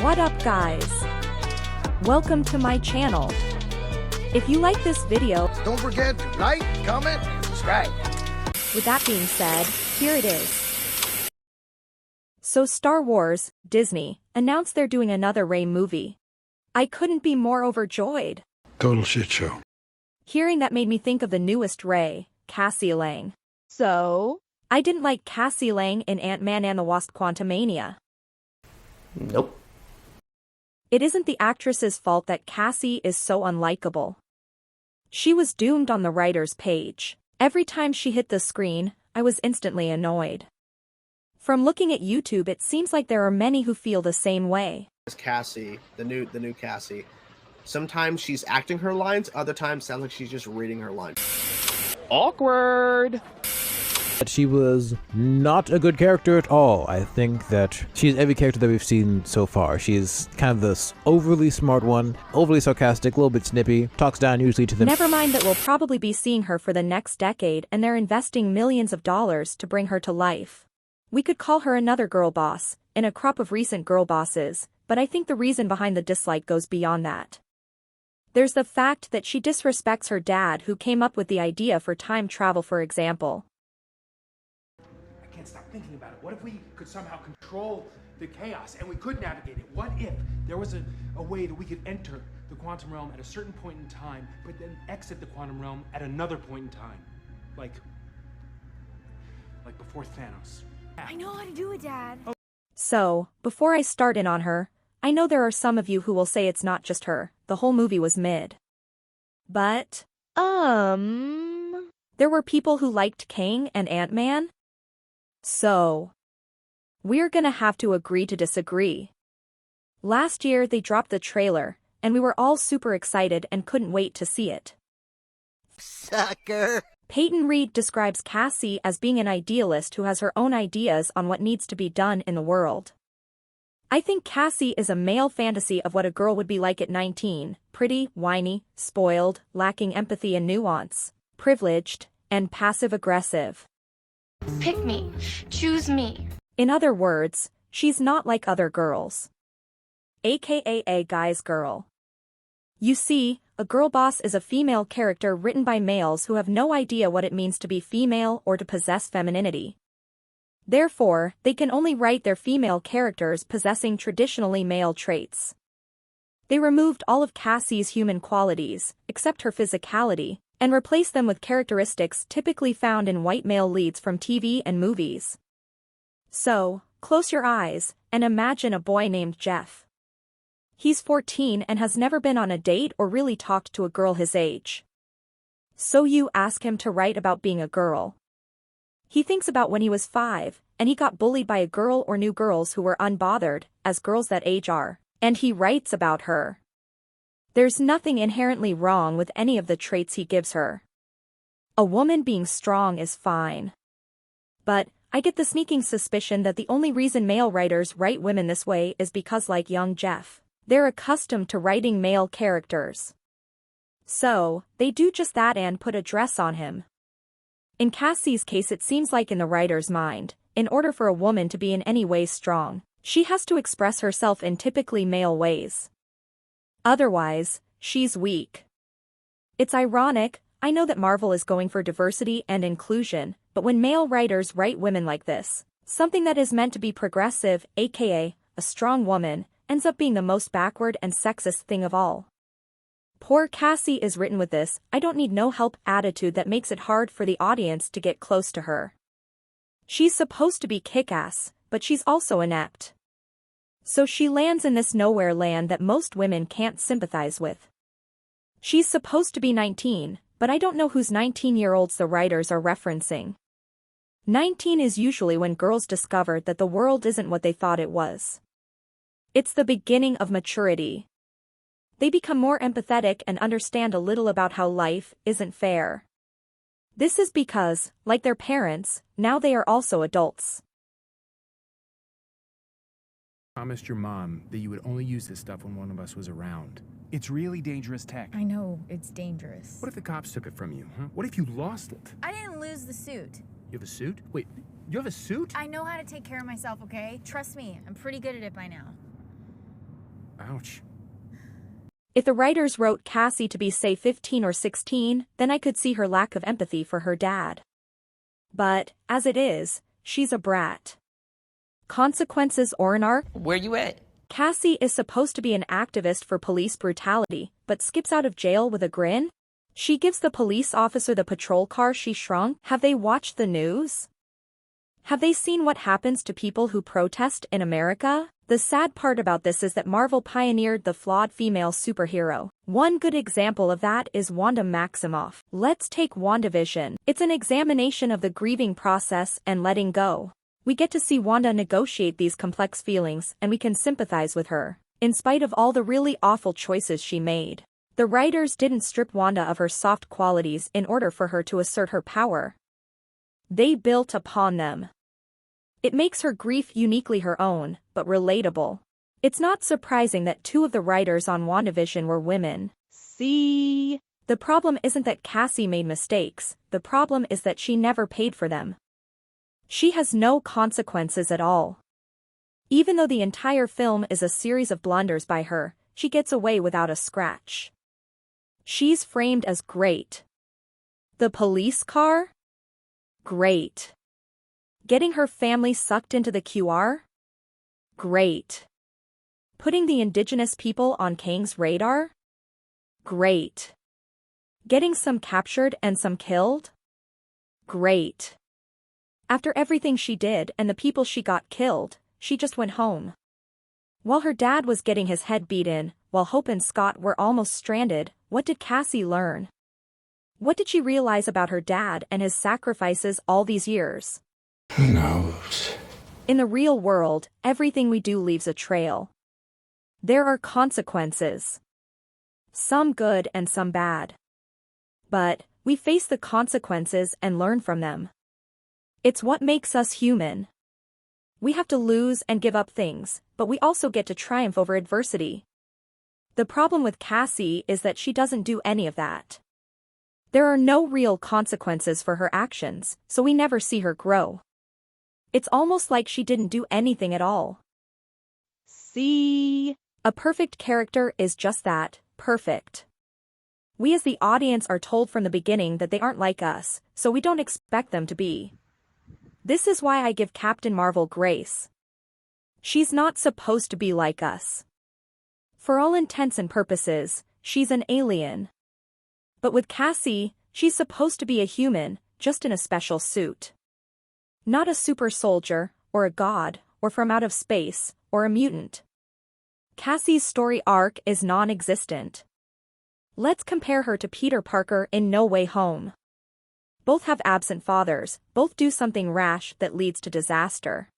What up guys? Welcome to my channel. If you like this video, don't forget to like, comment, and subscribe. With that being said, here it is. So Star Wars, Disney, announced they're doing another Rey movie. I couldn't be more overjoyed. Total shit show. Hearing that made me think of the newest Rey, Cassie Lang. So, I didn't like Cassie Lang in Ant-Man and the Wasp: Quantumania. Nope. It isn't the actress's fault that Cassie is so unlikable. She was doomed on the writer's page. Every time she hit the screen, I was instantly annoyed. From looking at YouTube, it seems like there are many who feel the same way. Cassie, the new Cassie. Sometimes she's acting her lines, other times sounds like she's just reading her lines. Awkward. She was not a good character at all. I think that she's every character that we've seen so far. She's kind of this overly smart one, overly sarcastic, a little bit snippy, talks down usually to them. Never mind that we'll probably be seeing her for the next decade and they're investing millions of dollars to bring her to life. We could call her another girl boss, in a crop of recent girl bosses, but I think the reason behind the dislike goes beyond that. There's the fact that she disrespects her dad who came up with the idea for time travel, for example. I can't stop thinking about it. What if we could somehow control the chaos and we could navigate it? What if there was a way that we could enter the quantum realm at a certain point in time, but then exit the quantum realm at another point in time? Like before Thanos. I know how to do it, Dad. So, before I start in on her, I know there are some of you who will say it's not just her, the whole movie was mid. But, there were people who liked Kang and Ant-Man? So, we're gonna have to agree to disagree. Last year they dropped the trailer, and we were all super excited and couldn't wait to see it. Sucker. Peyton Reed describes Cassie as being an idealist who has her own ideas on what needs to be done in the world. I think Cassie is a male fantasy of what a girl would be like at 19, pretty, whiny, spoiled, lacking empathy and nuance, privileged, and passive-aggressive. Pick me. Choose me. In other words, she's not like other girls. AKA a guy's girl. You see, a girl boss is a female character written by males who have no idea what it means to be female or to possess femininity. Therefore, they can only write their female characters possessing traditionally male traits. They removed all of Cassie's human qualities, except her physicality, and replaced them with characteristics typically found in white male leads from TV and movies. So, close your eyes, and imagine a boy named Jeff. He's 14 and has never been on a date or really talked to a girl his age. So you ask him to write about being a girl. He thinks about when he was 5, and he got bullied by a girl or knew girls who were unbothered, as girls that age are, and he writes about her. There's nothing inherently wrong with any of the traits he gives her. A woman being strong is fine. But, I get the sneaking suspicion that the only reason male writers write women this way is because, like young Jeff, they're accustomed to writing male characters. So, they do just that and put a dress on him. In Cassie's case, it seems like in the writer's mind, in order for a woman to be in any way strong, she has to express herself in typically male ways. Otherwise, she's weak. It's ironic, I know that Marvel is going for diversity and inclusion, but when male writers write women like this, something that is meant to be progressive, aka, a strong woman, ends up being the most backward and sexist thing of all. Poor Cassie is written with this "I don't need no help" attitude that makes it hard for the audience to get close to her. She's supposed to be kick-ass, but she's also inept. So she lands in this nowhere land that most women can't sympathize with. She's supposed to be 19, but I don't know whose 19-year-olds the writers are referencing. 19 is usually when girls discover that the world isn't what they thought it was. It's the beginning of maturity. They become more empathetic and understand a little about how life isn't fair. This is because, like their parents, now they are also adults. Promised your mom that you would only use this stuff when one of us was around. It's really dangerous tech. I know, it's dangerous. What if the cops took it from you, huh? What if you lost it? I didn't lose the suit. You have a suit? Wait, you have a suit? I know how to take care of myself, okay? Trust me, I'm pretty good at it by now. Ouch. If the writers wrote Cassie to be say 15 or 16, then I could see her lack of empathy for her dad. But, as it is, she's a brat. Consequences or an arc? Where you at? Cassie is supposed to be an activist for police brutality, but skips out of jail with a grin? She gives the police officer the patrol car she shrunk. Have they watched the news? Have they seen what happens to people who protest in America? The sad part about this is that Marvel pioneered the flawed female superhero. One good example of that is Wanda Maximoff. Let's take WandaVision. It's an examination of the grieving process and letting go. We get to see Wanda negotiate these complex feelings, and we can sympathize with her, in spite of all the really awful choices she made. The writers didn't strip Wanda of her soft qualities in order for her to assert her power. They built upon them. It makes her grief uniquely her own, but relatable. It's not surprising that 2 of the writers on WandaVision were women. See? The problem isn't that Cassie made mistakes, the problem is that she never paid for them. She has no consequences at all. Even though the entire film is a series of blunders by her, she gets away without a scratch. She's framed as great. The police car? Great. Getting her family sucked into the QR? Great. Putting the indigenous people on Kang's radar? Great. Getting some captured and some killed? Great. After everything she did and the people she got killed, she just went home. While her dad was getting his head beat in, while Hope and Scott were almost stranded, what did Cassie learn? What did she realize about her dad and his sacrifices all these years? Who knows? In the real world, everything we do leaves a trail. There are consequences. Some good and some bad. But, we face the consequences and learn from them. It's what makes us human. We have to lose and give up things, but we also get to triumph over adversity. The problem with Cassie is that she doesn't do any of that. There are no real consequences for her actions, so we never see her grow. It's almost like she didn't do anything at all. See? A perfect character is just that, perfect. We as the audience are told from the beginning that they aren't like us, so we don't expect them to be. This is why I give Captain Marvel grace. She's not supposed to be like us. For all intents and purposes, she's an alien. But with Cassie, she's supposed to be a human, just in a special suit. Not a super soldier, or a god, or from out of space, or a mutant. Cassie's story arc is non-existent. Let's compare her to Peter Parker in No Way Home. Both have absent fathers, both do something rash that leads to disaster.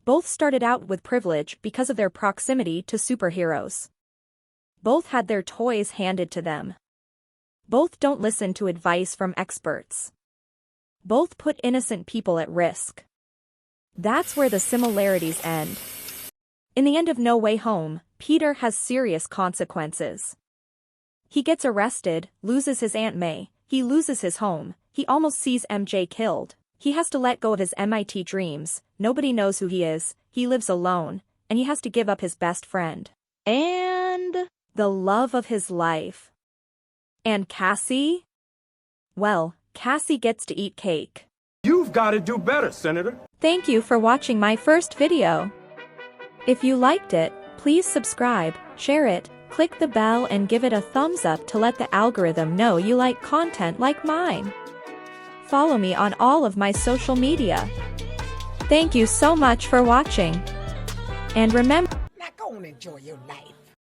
Both started out with privilege because of their proximity to superheroes. Both had their toys handed to them. Both don't listen to advice from experts. Both put innocent people at risk. That's where the similarities end. In the end of No Way Home, Peter has serious consequences. He gets arrested, loses his Aunt May, he loses his home, he almost sees MJ killed, he has to let go of his MIT dreams, nobody knows who he is, he lives alone, and he has to give up his best friend. And the love of his life. And Cassie? Well, Cassie gets to eat cake. You've got to do better, Senator. Thank you for watching my first video. If you liked it, please subscribe, share it, click the bell and give it a thumbs up to let the algorithm know you like content like mine. Follow me on all of my social media. Thank you so much for watching. And remember, Now go and enjoy your life.